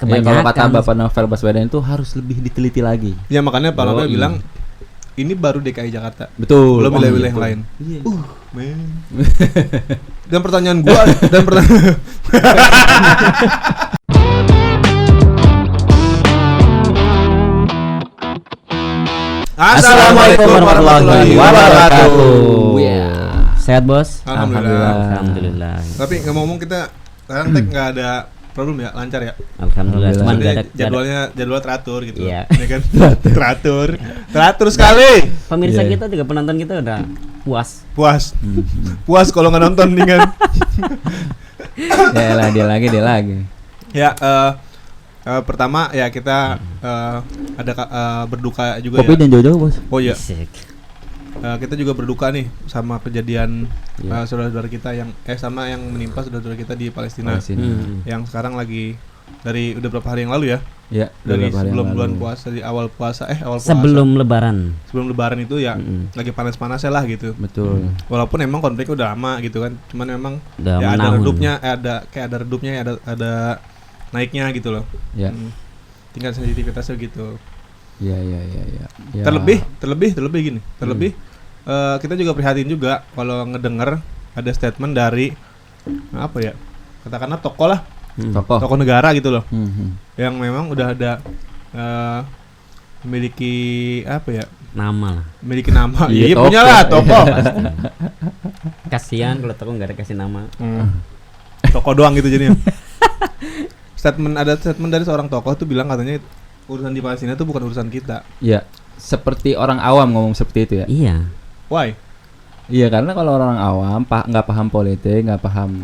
Kalau kata Bapak Novel Baswedan itu harus lebih diteliti lagi. Ya makanya Pak Novel bilang ini baru DKI Jakarta. Betul. Belum wilayah-wilayah yang lain. Iya. Man. Dan pertanyaan gua Assalamualaikum warahmatullahi wabarakatuh. Ya. Sehat bos? Alhamdulillah. Tapi ngomong kita sekarang tag nggak ada problem ya, lancar ya. Alhamdulillah. Cuman jadwal teratur gitu. Iya. Ya kan? Teratur sekali. Pemirsa kita juga, penonton kita udah Puas kalau nggak nonton nih kan. Dia lagi. Ya, pertama ya kita ada berduka juga. Kopi ya. dan jauh-jauh bos. Oh iya. Kita juga berduka nih sama kejadian saudara-saudara kita yang sama yang menimpa saudara-saudara kita di Palestina. Yang sekarang lagi dari udah berapa hari yang lalu ya? Ya, dari sebelum bulan puasa, di awal puasa. Sebelum lebaran itu ya lagi panas-panasnya lah gitu. Betul. Walaupun emang konfliknya udah lama gitu kan. Cuman memang udah ya ada menahun. redupnya, ada redupnya, ada naiknya gitu loh. Ya. Tingkat sensitivitasnya gitu. Ya. Terlebih gini. Kita juga prihatin juga kalau ngedenger ada statement dari apa ya? Katakanlah tokoh lah. Tokoh negara gitu loh. Yang memang udah ada memiliki apa ya? Nama lah. Memiliki nama. Iya, punya lah tokoh. Kasihan kalau tokoh nggak ada kasih nama. Tokoh doang gitu jadinya. Ada statement dari seorang tokoh tuh bilang katanya urusan di Palestina itu bukan urusan kita. Ya, seperti orang awam ngomong seperti itu ya. Iya. Why? Iya, karena kalau orang awam nggak paham politik, nggak paham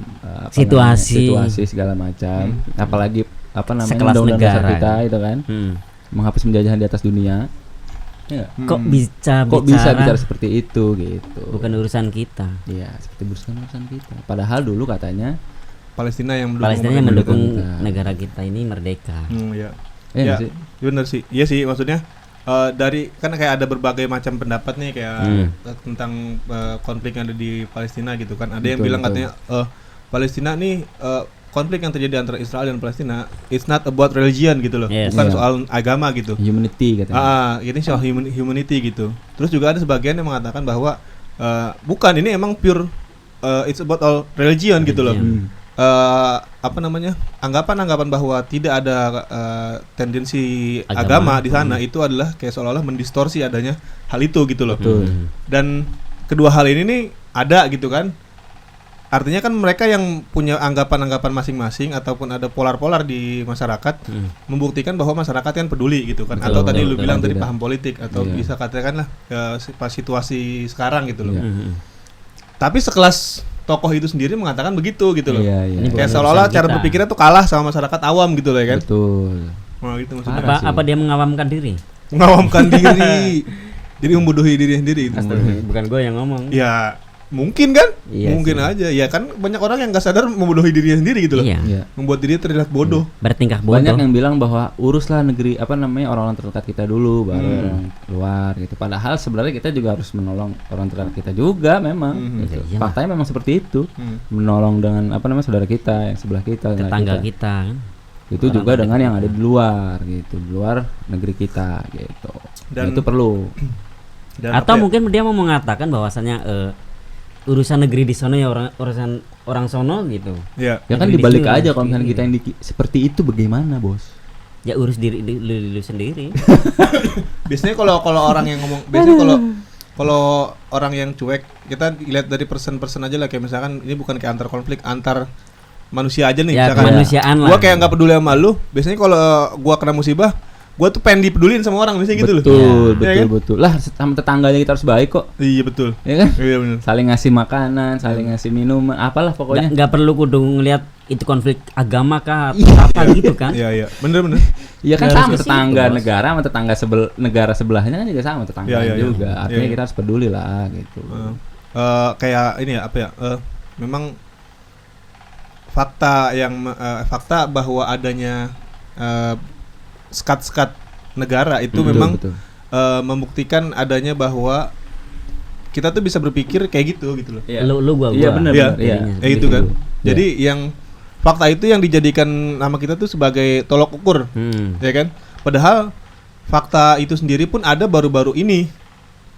situasi segala macam, apalagi namanya sekelas undang-undang dasar negara kita itu kan, menghapus penjajahan di atas dunia. Ya, Kok bisa bicara seperti itu gitu. Bukan urusan kita. Iya, seperti urusan kita. Padahal dulu katanya Palestina yang mendukung negara kita ini merdeka. Iya. Ya, benar sih. Iya sih, maksudnya dari kan kayak ada berbagai macam pendapat nih kayak tentang konflik yang ada di Palestina gitu kan. Ada yang bilang katanya Palestina nih konflik yang terjadi antara Israel dan Palestina it's not about religion gitu loh. Bukan soal agama gitu. Humanity katanya. Ini soal humanity gitu. Terus juga ada sebagian yang mengatakan bahwa bukan, ini emang pure it's about all religion gitu loh. Anggapan bahwa tidak ada tendensi agama di sana itu adalah kayak seolah-olah mendistorsi adanya hal itu gitu loh. Dan kedua hal ini nih ada gitu kan. Artinya kan mereka yang punya anggapan-anggapan masing-masing ataupun ada polar-polar di masyarakat membuktikan bahwa masyarakat kan peduli gitu kan. Atau tadi lu bilang tadi paham politik atau bisa katakanlah situasi sekarang gitu loh. Tapi sekelas tokoh itu sendiri mengatakan begitu gitu loh. Kayak seolah-olah cara berpikirnya tuh kalah sama masyarakat awam gitu loh ya kan. Betul. Gitu maksudnya. Apa dia mengawamkan diri? Jadi membodohi diri sendiri itu. Bukan gue yang ngomong. Ya mungkin kan? Iya mungkin sih. aja. Ya kan banyak orang yang enggak sadar membodohi dirinya sendiri gitu loh. Iya. Membuat dirinya terlihat bodoh. Bertingkah bodoh. Banyak yang bilang bahwa uruslah negeri orang-orang terdekat kita dulu baru orang luar gitu. Padahal sebenarnya kita juga harus menolong orang terdekat kita juga memang. Gitu. Iya. Faktanya memang seperti itu. Menolong dengan saudara kita yang sebelah kita, tetangga kita kan. Itu orang juga dengan yang ada di luar gitu, di luar negeri kita gitu. Dan itu perlu. Atau mungkin dia mau mengatakan bahwasannya urusan negeri di sana ya urusan orang sono gitu. Ya kan dibalik aja kalau misalnya kita yang seperti itu bagaimana, Bos? Ya urus diri lu sendiri. Biasanya kalau orang yang ngomong, kalau orang yang cuek, kita lihat dari person aja lah, kayak misalkan ini bukan kayak antar konflik, antar manusia aja nih, ya, misalkan. Kemanusiaan lah. Gua kayak enggak peduli sama lu. Biasanya kalau gua kena musibah, gua tuh pengen dipedulin sama orang biasanya gitu loh. Betul. Lah sama tetangganya kita harus baik kok. Iya betul. Ya kan? Iya benar. Saling ngasih makanan, saling ngasih minuman, apalah pokoknya. Nggak perlu kudu ngelihat itu konflik agama kah atau apa gitu kan. Iya. Bener. Iya kan sama tetangga negara sama tetangga negara sebelahnya kan juga sama tetangga juga. Artinya kita harus peduli lah gitu. Kayak ini ya memang fakta bahwa adanya skat-skat negara itu memang membuktikan adanya bahwa kita tuh bisa berpikir kayak gitu loh. Lu gua. Iya benar. Iya itu kan. Jadi yang fakta itu yang dijadikan nama kita tuh sebagai tolok ukur, ya kan? Padahal fakta itu sendiri pun ada baru-baru ini.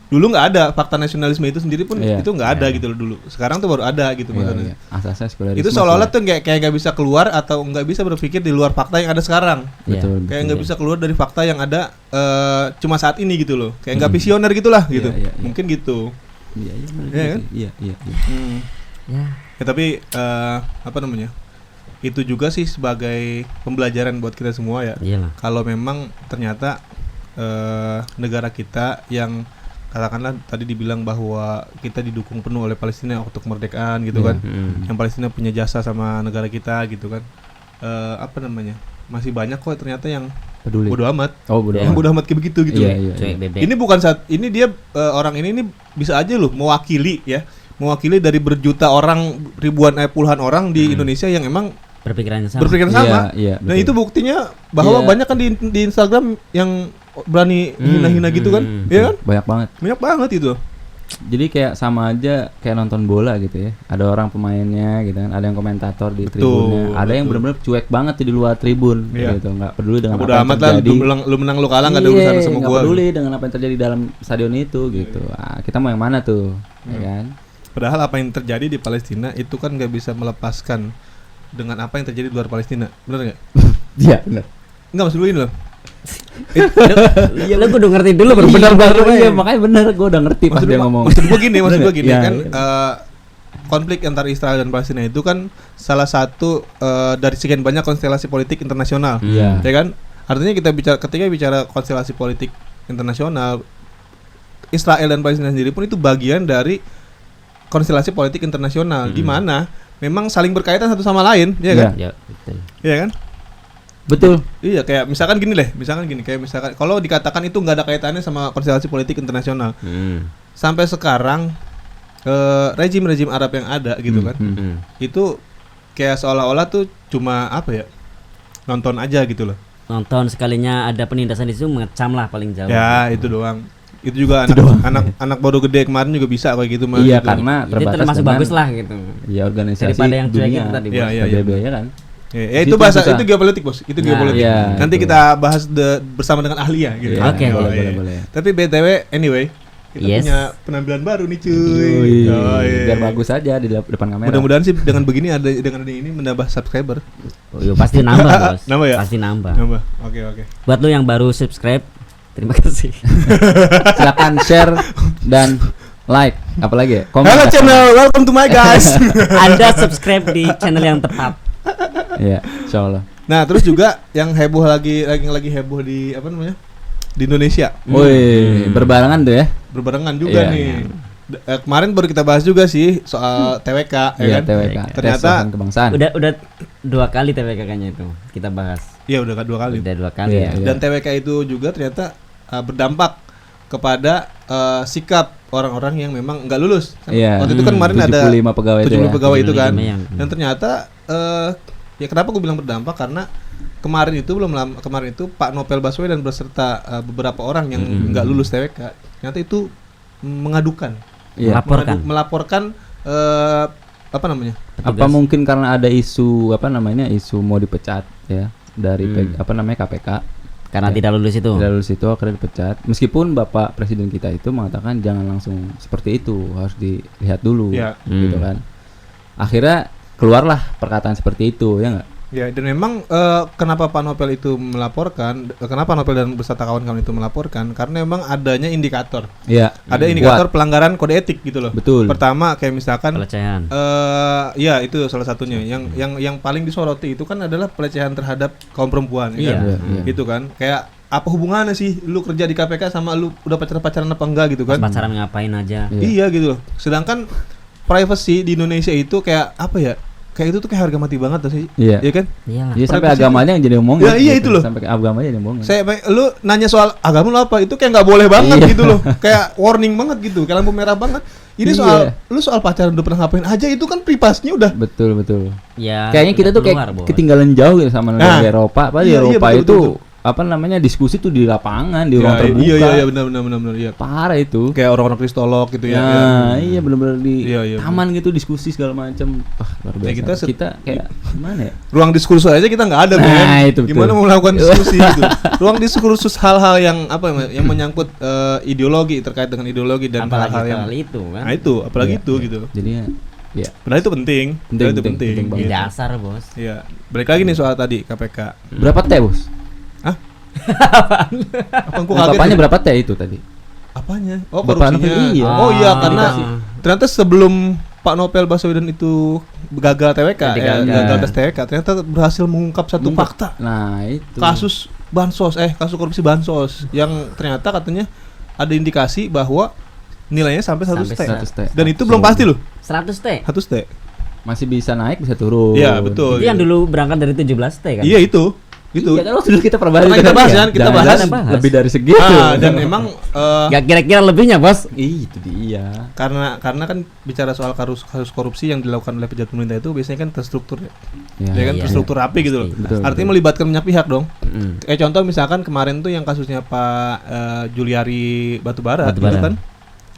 Dulu nggak ada fakta nasionalisme itu sendiri pun itu nggak ada gitu loh dulu. Sekarang tuh baru ada gitu maksudnya. Asasnya sekularisme. Itu seolah-olah tuh kayak nggak bisa keluar atau nggak bisa berpikir di luar fakta yang ada sekarang. Betul. Kayak nggak bisa keluar dari fakta yang ada cuma saat ini gitu loh. Kayak nggak visioner gitulah gitu. Mungkin gitu. Iya kan? Iya. Ya. Ya tapi apa namanya? Itu juga sih sebagai pembelajaran buat kita semua ya. Iyalah. Kalau memang ternyata negara kita yang katakanlah tadi dibilang bahwa kita didukung penuh oleh Palestina untuk kemerdekaan gitu kan. Yang Palestina punya jasa sama negara kita gitu kan. Apa namanya? Masih banyak kok ternyata yang peduli. Bodo amat. Oh, bodo yang amat. bodo amat kayak begitu gitu. Iya. Ini bukan saat ini dia orang ini bisa aja loh mewakili dari berjuta orang, ribuan puluhan orang di Indonesia yang emang berpikiran sama. Iya, Dan itu buktinya bahwa banyak kan di Instagram yang berani hina-hina gitu kan, iya kan? Banyak banget itu. Jadi kayak sama aja kayak nonton bola gitu ya. Ada orang pemainnya gitu kan, ada yang komentator di tribunnya, ada yang benar-benar cuek banget di luar tribun gitu, nggak peduli dengan apa yang terjadi. Lu menang lu kalah nggak ada urusan sama nggak gua. peduli dengan apa yang terjadi dalam stadion itu gitu. Kita mau yang mana tuh, ya kan? Padahal apa yang terjadi di Palestina itu kan nggak bisa melepaskan dengan apa yang terjadi di luar Palestina, benar nggak? Iya benar. Nggak, maksud gue ini loh. Iya, lu kudu ngerti dulu benar iya, makanya benar gue udah ngerti pas dia ngomong. Maksud gue gini kan, konflik antara Israel dan Palestina itu kan salah satu dari sekian banyak konstelasi politik internasional, ya kan? Artinya ketika bicara konstelasi politik internasional, Israel dan Palestina sendiri pun itu bagian dari konstelasi politik internasional, di mana memang saling berkaitan satu sama lain, ya kan? Iya, betul. Iya kan? Betul. Iya, kayak misalkan gini kalau dikatakan itu nggak ada kaitannya sama konstelasi politik internasional. Sampai sekarang rejim-rejim Arab yang ada gitu kan, itu kayak seolah-olah tuh cuma apa ya, nonton aja gitu loh. Nonton sekalinya ada penindasan itu mengecam lah paling jauh. Ya itu doang. Itu juga anak baru gede kemarin juga bisa kayak gitu mah. Iya gitu. Karena itu termasuk bagus lah gitu. Iya organisasi daripada yang dunia tadi PBB ya kan. Ya, itu bahasa itu geopolitik bos, itu geopolitik. Iya, nanti itu. kita bahas bersama dengan ahli ya. Gitu. Oke, boleh. Tapi BTW anyway, kita punya penampilan baru nih cuy. Biar bagus aja di depan kamera. Mudah-mudahan sih dengan begini dengan ini menambah subscriber. Oh iya pasti nambah bos. Nambah ya? Pasti nambah. Oke. Buat lu yang baru subscribe, terima kasih. Silakan share dan like, apalagi ya? Halo channel, welcome to my guys. Anda subscribe di channel yang tepat. Iya, insyaallah. Nah, terus juga yang heboh lagi heboh di apa namanya? Di Indonesia. Woi, berbarengan tuh ya. Berbarengan juga nih. Kemarin baru kita bahas juga sih soal TWK, ya kan? TWK. Ternyata kebangsaan. Udah 2 kali TWK-nya itu kita bahas. Iya, udah 2 kali. Udah 2 kali ya. Dan TWK itu juga ternyata berdampak kepada sikap orang-orang yang memang nggak lulus. Waktu itu kan kemarin ada 75 pegawai itu kan. Dan ternyata ya kenapa gue bilang berdampak karena kemarin itu Pak Novel Baswedan berserta beberapa orang yang nggak lulus TWK ternyata itu mengadukan, melaporkan apa namanya? Apa mungkin karena ada isu mau dipecat ya dari KPK karena tidak lulus itu. Tidak lulus itu akhirnya dipecat. Meskipun Bapak Presiden kita itu mengatakan jangan langsung seperti itu, harus dilihat dulu, gitu kan. Akhirnya keluarlah perkataan seperti itu, ya nggak? Ya, dan memang kenapa Pak Novel itu melaporkan, kenapa Novel dan beserta kawan-kawan itu melaporkan, karena memang adanya indikator. Iya. Ada indikator pelanggaran kode etik gitu loh. Betul. Pertama kayak misalkan pelecehan. Ya itu salah satunya. Yang paling disoroti itu kan adalah pelecehan terhadap kaum perempuan. Iya. Gitu kan. Kayak apa hubungannya sih lu kerja di KPK sama lu udah pacaran apa enggak gitu kan? Pacaran ngapain aja? Iya gitu loh. Sedangkan privacy di Indonesia itu kayak apa ya? Kayak itu tuh kayak harga mati banget tuh sih. Iya kan? Iya sampai agamanya yang jadi omongin. Iya itu loh. Sampai agamanya jadi omongin. Lu nanya soal agama lu apa? Itu kayak nggak boleh banget gitu loh. Kayak warning banget gitu. Kayak lampu merah banget. Ini soal pacaran udah pernah ngapain aja itu kan privasinya udah. Betul. Ya. Kayaknya kita tuh kayak ketinggalan jauh gitu sama negara Eropa. Padahal di Eropa itu apa namanya diskusi tuh di lapangan, di ruang terbuka. Iya benar iya. Parah itu. Kayak orang-orang kristolog gitu ya. Iya benar-benar di taman gitu diskusi segala macam. Wah, luar biasa. Kita kayak gimana ya? Ruang diskursus aja kita nggak ada, itu gimana mau melakukan diskusi gitu. Ruang diskursus hal-hal yang yang menyangkut ideologi, terkait dengan ideologi dan hal-hal yang itu kan. Nah, itu apalagi itu gitu. Jadinya ya. Padahal itu penting. Penting Gitu. Dasar, Bos. Iya. Balik lagi nih soal tadi KPK. Berapa T, Bos? Apanya berapa T itu tadi? Apanya? Oh, Bapak korupsinya. Iya. Oh iya, karena ternyata sebelum Pak Novel Baswedan itu gagal TWK, gagal tes TWK, ternyata berhasil mengungkap satu fakta. Nah, itu. Kasus korupsi bansos yang ternyata katanya ada indikasi bahwa nilainya sampai 100 T. Dan itu belum pasti loh. 100 T. 100 T. Masih bisa naik, bisa turun. Iya, betul. Itu yang dulu berangkat dari 17 T kan? Iya, itu. Iya kan waktu dulu kita pernah bahas. Kita bahas lebih dari segitu. Dan emang gak kira-kira lebihnya, Bos. Itu dia. Karena kan bicara soal kasus korupsi yang dilakukan oleh pejabat pemerintah itu biasanya kan terstruktur ya. Ya kan terstruktur rapi gitu loh. Artinya melibatkan banyak pihak dong. Contoh misalkan kemarin tuh yang kasusnya Pak Juliari Batubara gitu kan.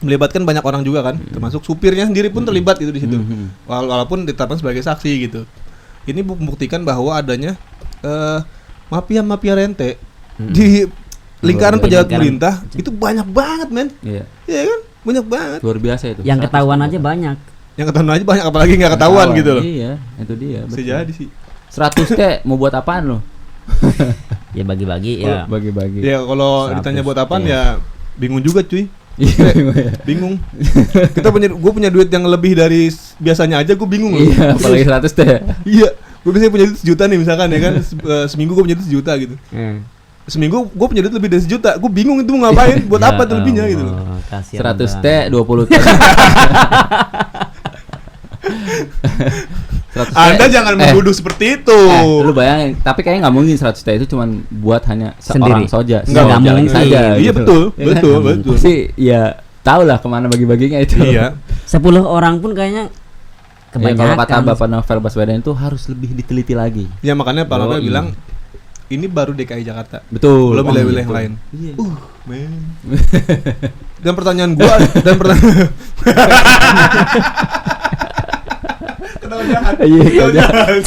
Melibatkan banyak orang juga kan, termasuk supirnya sendiri pun terlibat gitu di situ. Walaupun ditetapkan sebagai saksi gitu. Ini membuktikan bahwa adanya mafia rente di lingkaran pejabat pemerintah itu banyak banget, men. Iya kan? Banyak banget. Luar biasa itu. Yang ketahuan aja banyak. Yang ketahuan aja banyak, apalagi nggak ketahuan gitu loh. Iya, itu dia. Bisa jadi sih. 100 T mau buat apaan lo? Ya bagi-bagi ya. Bagi-bagi. Ya kalau ditanya buat apaan ya bingung juga, cuy. Bingung. Gue punya duit yang lebih dari biasanya aja, gue bingung loh. Iya, apalagi 100 T. Iya. Gue biasanya punya duit 1 juta nih misalkan ya kan. Seminggu gue punya duit 1 juta gitu. Seminggu gue punya duit lebih dari 1 juta. Gue bingung itu mau ngapain, buat apa tuh lebihnya gitu loh. 100 T, 20 T. Anda jangan menuduh seperti itu. Lu bayangin, tapi kayaknya nggak mungkin 100 T itu cuma buat hanya seorang saja. Nggak mungkin saja. Iya gitu. betul. Pasti ya tahu lah kemana bagi-baginya itu. Iya. 10 orang pun kayaknya kebanyakan. Kalau kata Bapak Novel Baswedan itu harus lebih diteliti lagi. Ya makanya Pak Novel bilang ini baru DKI Jakarta. Betul. Belum wilayah-wilayah yang lain. Iya. Man. Dan pertanyaan gua Kenapa jahat? Iya, jahat.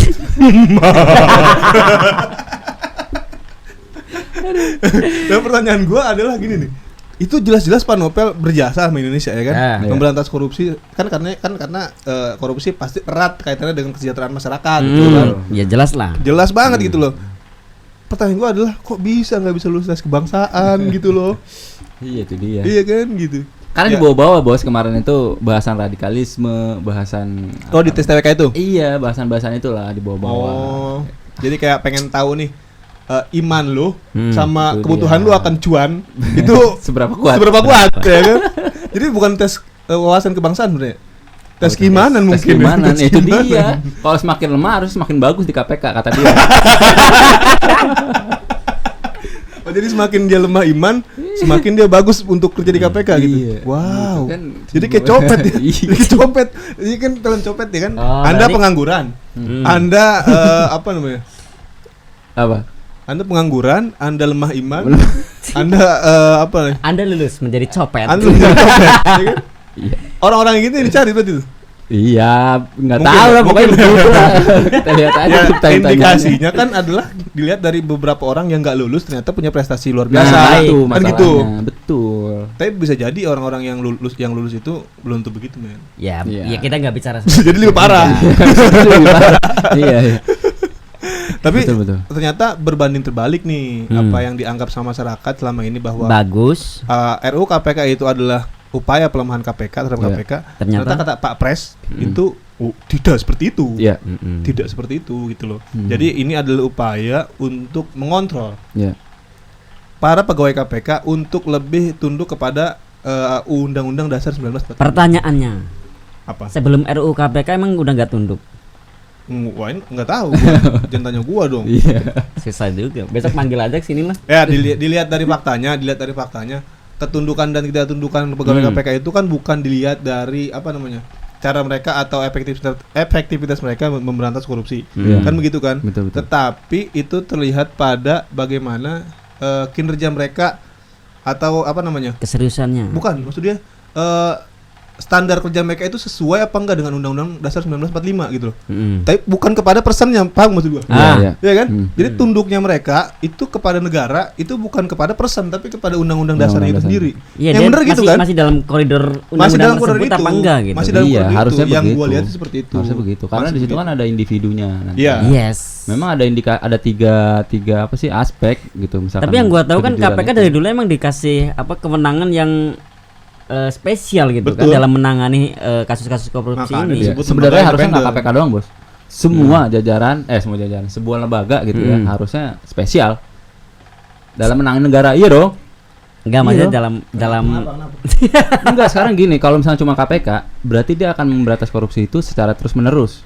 Dan pertanyaan gua adalah gini nih. Itu jelas-jelas Pak Novel berjasa sama Indonesia ya kan, memberantas korupsi kan karena korupsi pasti erat kaitannya dengan kesejahteraan masyarakat gitu kan. Ya jelas lah. Jelas banget gitu loh. Pertanyaan gua adalah kok nggak bisa lulus tes kebangsaan gitu loh. Iya itu dia. Iya kan gitu. Karena dibawa-bawa bos kemarin itu bahasan radikalisme, bahasan di tes TWK itu. Iya, bahasan-bahasan itulah dibawa-bawa. Oh. Jadi kayak pengen tahu nih iman lo sama kebutuhan lo akan cuan itu seberapa kuat ya kan. Jadi bukan tes wawasan kebangsaan sebenarnya. Tes keimanan mungkin. Tes keimanan itu dia. Kalau semakin lemah harus semakin bagus di KPK kata dia. Oh, jadi semakin dia lemah iman, semakin dia bagus untuk kerja di KPK gitu. Wow. Kan, jadi kayak copet ya. Jadi copet. Ini kan talent copet ya kan. Anda pengangguran. Anda apa namanya? Apa? Anda pengangguran, Anda lemah iman, Anda apa nih? Anda lulus menjadi copet. Anda menjadi copet, ya kan? Orang-orang yang gitu dicari berarti itu. Iya, nggak tahu lah pokoknya begitu lah. Kita lihat aja indikasinya kan adalah dilihat dari beberapa orang yang nggak lulus ternyata punya prestasi luar biasa. Nah, itu kan gitu. Betul. Tapi bisa jadi orang-orang yang lulus itu belum tentu begitu, men. Ya kita nggak bicara. Bisa jadi lebih parah. Iya. Tapi betul. Ternyata berbanding terbalik nih apa yang dianggap sama masyarakat selama ini bahwa bagus. RUU KPK itu adalah upaya pelemahan KPK terhadap KPK. Ternyata kata Pak Pres itu tidak seperti itu. Tidak seperti itu gitu loh. Jadi ini adalah upaya untuk mengontrol para pegawai KPK untuk lebih tunduk kepada Undang-Undang Dasar 1945. Pertanyaannya, apa? Sebelum RUU KPK emang udah nggak tunduk? Wah, nggak tahu. Jangan tanya gua dong. Susah juga. Besok manggil aja ke sini lah. Ya dilihat dari faktanya, ketundukan dan tidak tundukan pegawai KPK itu kan bukan dilihat dari apa namanya cara mereka atau efektivitas mereka memberantas korupsi. Kan begitu kan? Betul. Tetapi itu terlihat pada bagaimana kinerja mereka atau apa namanya? Keseriusannya. Bukan, maksudnya standar kerja mereka itu sesuai apa enggak dengan Undang-Undang Dasar 1945 gitu loh. Tapi bukan kepada personnya, paham maksud gua? Iya kan? Jadi tunduknya mereka itu kepada negara, itu bukan kepada person tapi kepada Undang-Undang Dasarnya itu sendiri. Ya, yang benar gitu kan? Masih dalam koridor Undang-Undang tersebut apa enggak gitu. Masih dalam koridor harusnya itu. Yang begitu. gua lihat seperti itu. Harusnya begitu. Karena di situ kan ada individunya nanti. Yes. Memang ada tiga apa sih aspek gitu misalkan. Tapi yang gua tahu kan KPK itu. dari dulu emang dikasih apa kewenangan yang spesial gitu. Betul. Kan dalam menangani kasus-kasus korupsi ini. Sebenarnya harusnya nggak KPK doang, Bos. Semua jajaran sebuah lembaga gitu ya harusnya spesial dalam menangani negara. Iya dong. Enggak, maksudnya dalam Enggak, sekarang gini, kalau misalnya cuma KPK, berarti dia akan memberantas korupsi itu secara terus-menerus.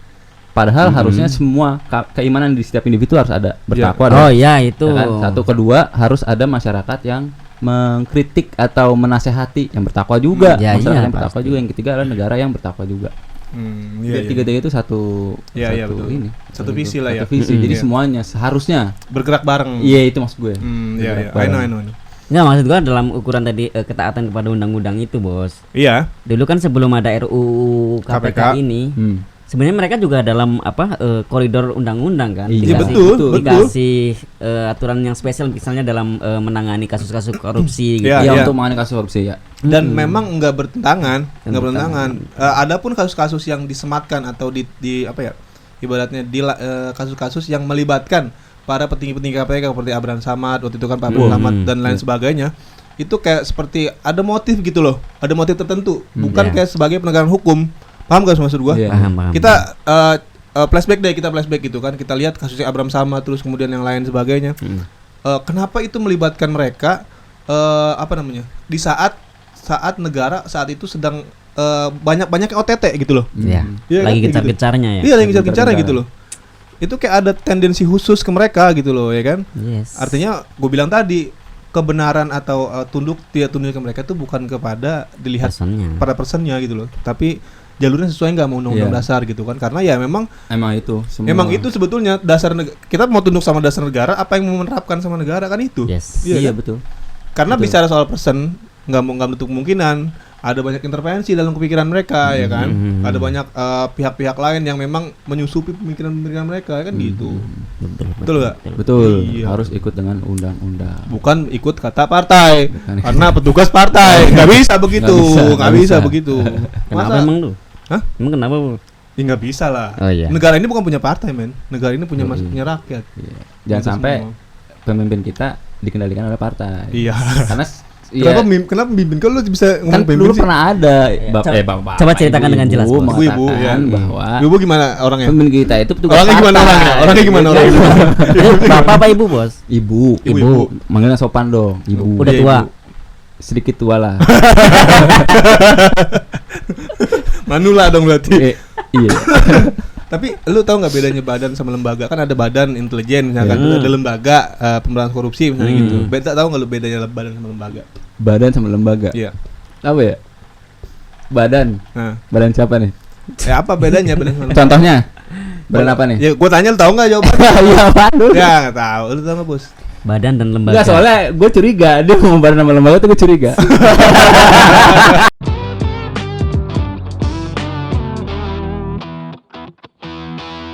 Padahal harusnya semua keimanan di setiap individu harus ada bertakwa. Oh iya itu. Ya kan? Satu, kedua harus ada masyarakat yang mengkritik atau menasehati yang bertakwa juga. Masyarakat yang bertakwa juga. Yang ketiga adalah negara yang bertakwa juga. Tiga-tiga itu satu betul. Ini. Satu visi lah ya. Satu visi. Jadi semuanya seharusnya bergerak bareng. Iya, itu maksud gue. Iya. I know. Enggak, maksud gua dalam ukuran tadi ketaatan kepada undang-undang itu, Bos. Iya. Dulu kan sebelum ada RUU KPK ini, sebenarnya mereka juga dalam koridor undang-undang kan. Iya, betul. Dikasih aturan yang spesial misalnya dalam menangani kasus-kasus korupsi gitu. Iya. Untuk menangani kasus korupsi ya. Dan memang enggak bertentangan. Adapun kasus-kasus yang disematkan atau di apa ya? Ibaratnya kasus-kasus yang melibatkan para petinggi-petinggi KPK seperti Abraham Samad, waktu itu kan Pak Abraham Samad dan lain sebagainya. Itu kayak seperti ada motif gitu loh. Ada motif tertentu, bukan kayak sebagai penegakan hukum. Paham gak maksud gua? Paham. Kita flashback gitu kan. Kita lihat kasusnya Abraham Samad terus kemudian yang lain sebagainya. Kenapa itu melibatkan mereka di saat negara saat itu sedang banyak OTT gitu loh. Iya. Kan? Lagi gencar-gencarnya ya. Iya, lagi gencar-gencarnya gitu loh. Itu kayak ada tendensi khusus ke mereka gitu loh, ya kan? Yes. Artinya gue bilang tadi kebenaran atau tidak tunduk ke mereka itu bukan kepada dilihat pada personnya gitu loh, tapi jalurnya sesuai nggak mau undang-undang dasar gitu kan? Karena ya memang itu semua. Memang itu sebetulnya dasar kita mau tunduk sama dasar negara, apa yang mau menerapkan sama negara kan itu. Yes. Iya kan? Betul. Karena bicara soal person nggak menutup kemungkinan ada banyak intervensi dalam kepikiran mereka ya kan. Ada banyak pihak-pihak lain yang memang menyusupi pemikiran mereka kan gitu. Betul nggak? Betul. Iya. Harus ikut dengan undang-undang. Bukan ikut kata partai. Karena petugas partai nggak bisa begitu. Nggak bisa begitu. Kenapa emang lu? Hah? Emang kenapa lu? Ya nggak bisa lah. Oh, iya. Negara ini bukan punya partai men. Negara ini punya rakyat. Iya. Jangan sampai pemimpin kita dikendalikan oleh partai. Iya. Karena Kenapa mimpin? Kalau lu bisa ngomong kan dulu pernah ada bapak. Coba ceritakan dengan jelas. Ibu ya. Bahwa ibu gimana orangnya? Pemimpin kita itu petugas orangnya gimana orangnya? Bapak apa ibu, Bos? Ibu. Manggilnya sopan dong. Ibu. Udah tua. Sedikit tua lah. Manula dong berarti. Iya. Tapi lu tahu nggak bedanya badan sama lembaga? Kan ada badan intelijen misalkan, ada lembaga pemberantasan korupsi misalnya gitu. Tahu nggak lu bedanya badan sama lembaga? Badan sama lembaga. Iya. Apa ya? Badan. Badan siapa nih? Ya apa bedanya badan sama lembaga? Contohnya? Badan apa nih? Ya gua tanya lu tahu nggak jawabannya? Iya apaan lu? Ya nggak tahu. Lu tahu nggak, Bos? Badan dan lembaga. Enggak, soalnya gue curiga dia mau badan sama lembaga tuh gue curiga.